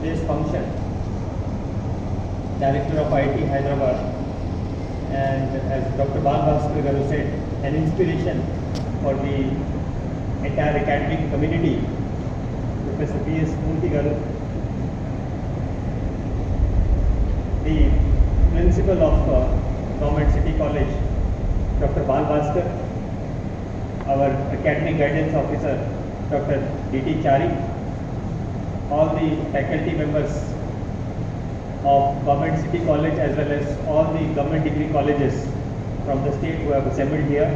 this function, Director of IT Hyderabad, and as Dr. Balbhaskar Garu said, an inspiration for the entire academic community, Professor P.S. Murthy Garu, the Principal of Government City College, Dr. Balbhaskar, our Academic Guidance Officer, Dr. D.T. Chari, all the faculty members of Government City College as well as all the government degree colleges from the state who have assembled here,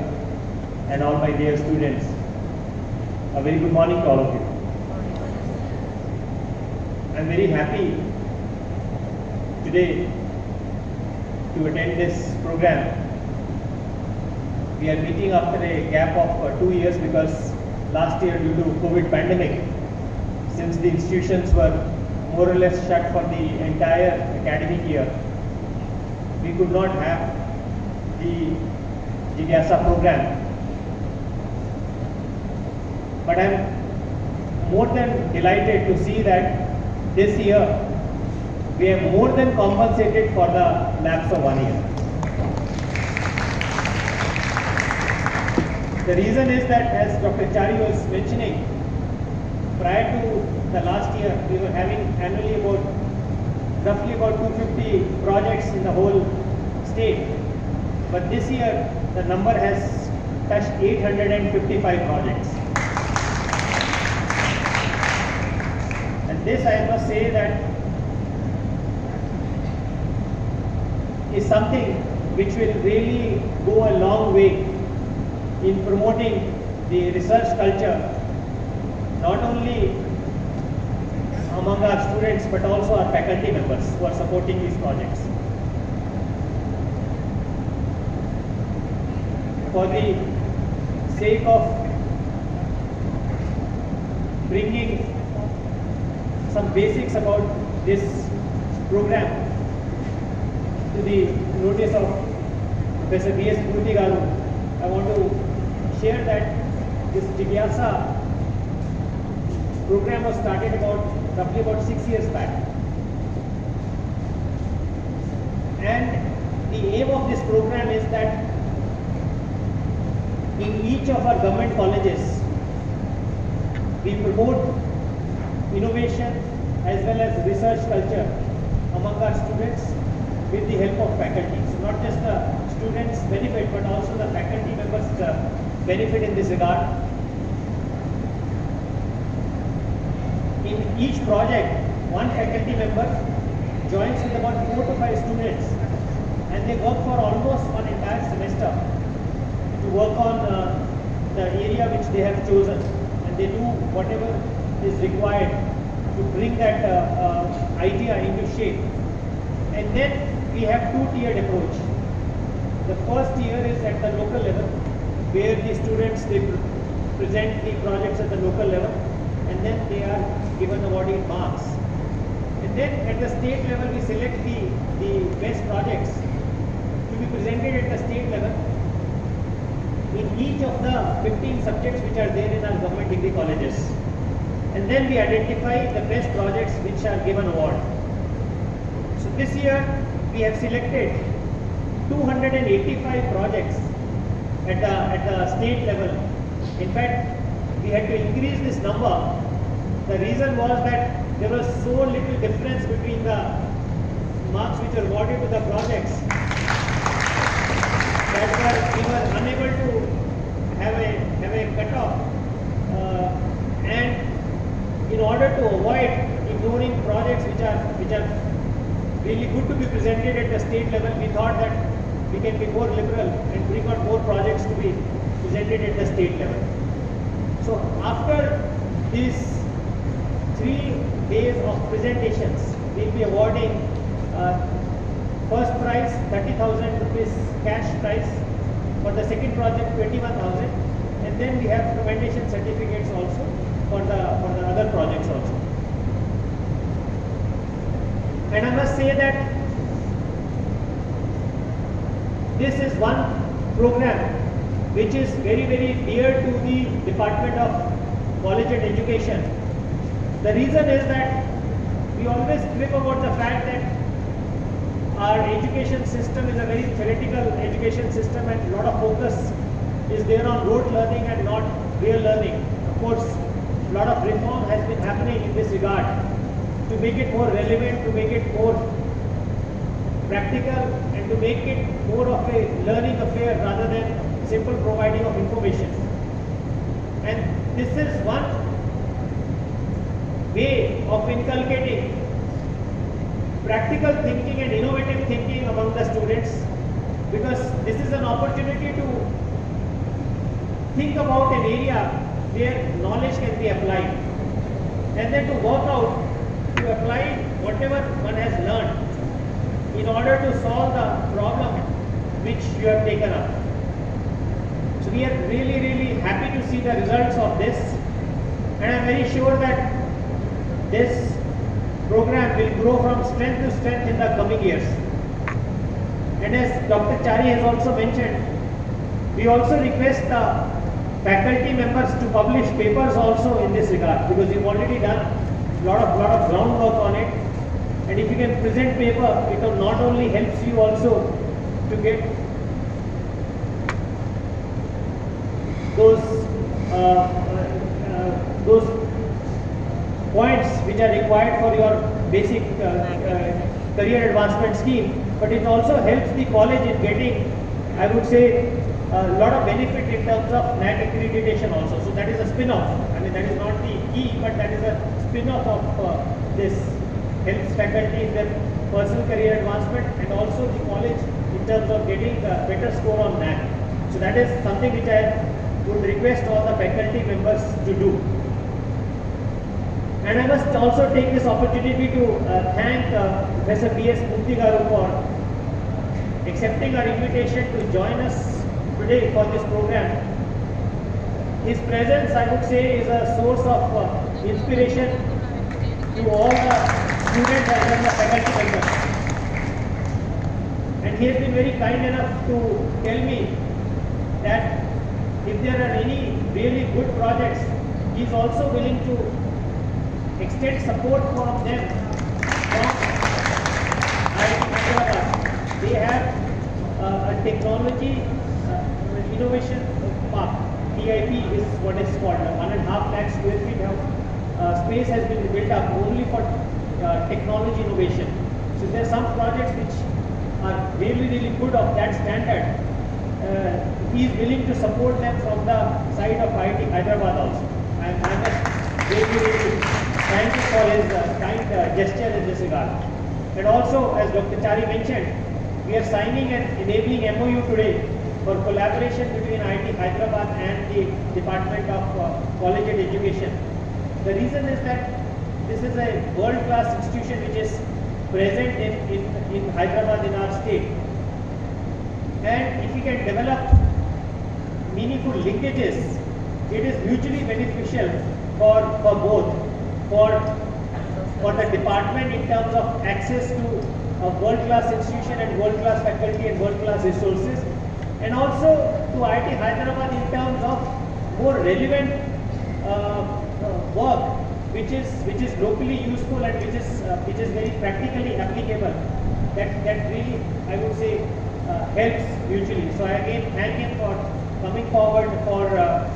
and all my dear students. A very good morning to all of you. I am very happy today to attend this program. We are meeting after a gap of 2 years because last year due to COVID pandemic, since the institutions were more or less shut for the entire academic year, we could not have the Jignasa program. But I am more than delighted to see that this year we have more than compensated for the lapse of 1 year. The reason is that, as Dr. Chari was mentioning, prior to the last year, we were having annually roughly about 250 projects in the whole state. But this year, the number has touched 855 projects. And this, I must say, that is something which will really go a long way in promoting the research culture, not only among our students but also our faculty members who are supporting these projects. For the sake of bringing some basics about this program to the notice of Professor B.S. Murthy Garu, I want to share that this Jignasa program was started roughly about 6 years back. And the aim of this program is that in each of our government colleges, we promote innovation as well as research culture among our students with the help of faculty. So not just the students benefit, but also the faculty members benefit in this regard. In each project, one faculty member joins with about 4 to 5 students, and they work for almost one entire semester to work on the area which they have chosen, and they do whatever is required to bring that idea into shape. And then we have two-tiered approach. The first tier is at the local level, where the students present the projects at the local level, and then they are given awarded marks. And then at the state level, we select the best projects to be presented at the state level in each of the 15 subjects which are there in our government degree colleges. And then we identify the best projects which are given award. So this year we have selected 285 projects at the state level. In fact, we had to increase this number. The reason was that there was so little difference between the marks which were awarded to the projects that we were unable to have a cutoff. And in order to avoid ignoring projects which are really good to be presented at the state level, we thought that we can be more liberal and bring out more projects to be presented at the state level. So after these 3 days of presentations, we will be awarding first prize 30,000 rupees cash prize, for the second project 21,000, and then we have commendation certificates also for the other projects also. And I must say that this is one program which is very, very dear to the Department of College and Education. The reason is that we all slip about the fact that our education system is a very theoretical education system and a lot of focus is there on rote learning and not real learning. Of course, a lot of reform has been happening in this regard to make it more relevant, to make it more practical, and to make it more of a learning affair rather than simple providing of information. And this is one way of inculcating practical thinking and innovative thinking among the students, because this is an opportunity to think about an area where knowledge can be applied, and then to work out to apply whatever one has learned in order to solve the problem which you have taken up. So we are really happy to see the results of this, and I am very sure that this program will grow from strength to strength in the coming years. And as Dr. Chari has also mentioned, we also request the faculty members to publish papers also in this regard, because you've already done a lot of groundwork on it. And if you can present paper, it will not only helps you also to get those points which are required for your basic career advancement scheme, but it also helps the college in getting, I would say, a lot of benefit in terms of NAC accreditation also. So that is a spin-off. I mean, that is not the key, but that is a spin-off of this. Helps faculty in their personal career advancement and also the college in terms of getting a better score on NAC. So that is something which I would request all the faculty members to do. And I must also take this opportunity to thank Professor B.S. Murthy Garu for accepting our invitation to join us today for this program. His presence, I would say, is a source of inspiration to all the students as well as the faculty members. And he has been very kind enough to tell me that if there are any really good projects, he is also willing to extend support from them from Hyderabad. They have a technology innovation park. TIP is what is called. 1.5 lakh square feet of space has been built up only for technology innovation. So there are some projects which are really good of that standard. He is willing to support them from the side of IIT Hyderabad also. I must really thank you for his kind gesture in this regard. And also, as Dr. Chari mentioned, we are signing an enabling MOU today for collaboration between IIT Hyderabad and the Department of College and Education. The reason is that this is a world-class institution which is present in Hyderabad in our state. And if we can develop meaningful linkages, it is mutually beneficial for both. For the department in terms of access to a world-class institution and world-class faculty and world-class resources, and also to IIT Hyderabad in terms of more relevant work which is locally useful and which is very practically applicable. That really, I would say, helps mutually. So I again thank him for coming forward for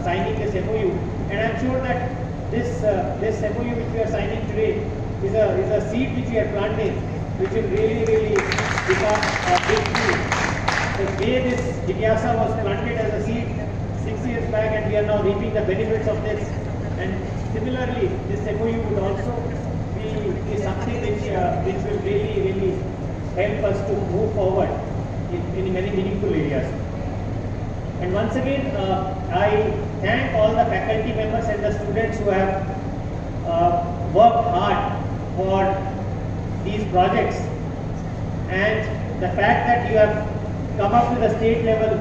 signing this MOU, and I'm sure that this MOU which we are signing today is a seed which we are planting, which will really become a big tree. The way this Jignasa was planted as a seed 6 years back, and we are now reaping the benefits of this. And similarly, this MOU would also be something which will really help us to move forward in many meaningful areas. And once again, I thank all the faculty members and the students who have worked hard for these projects, and the fact that you have come up to the state level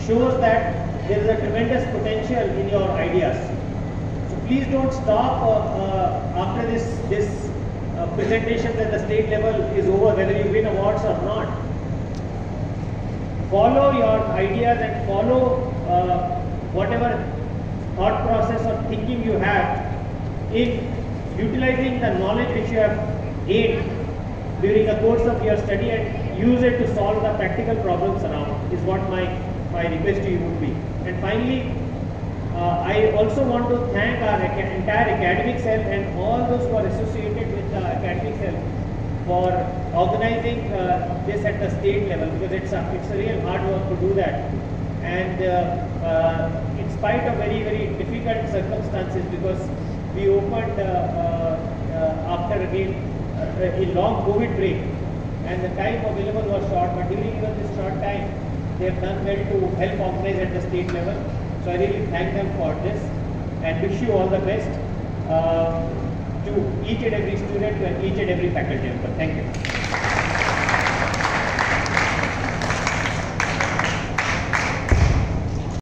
shows that there is a tremendous potential in your ideas. So please don't stop after this presentation that the state level is over, whether you win awards or not. Follow your ideas and follow whatever thought process or thinking you have in utilizing the knowledge which you have gained during the course of your study and use it to solve the practical problems around, is what my request to you would be. And finally, I also want to thank our entire academic cell and all those who are associated with the academic cell for organizing this at the state level, because it's a real hard work to do that. And in spite of very, very difficult circumstances, because we opened after again a long COVID break, and the time available was short, but during even this short time, they have done well to help organize at the state level. So I really thank them for this and wish you all the best to each and every student and each and every faculty member. Thank you.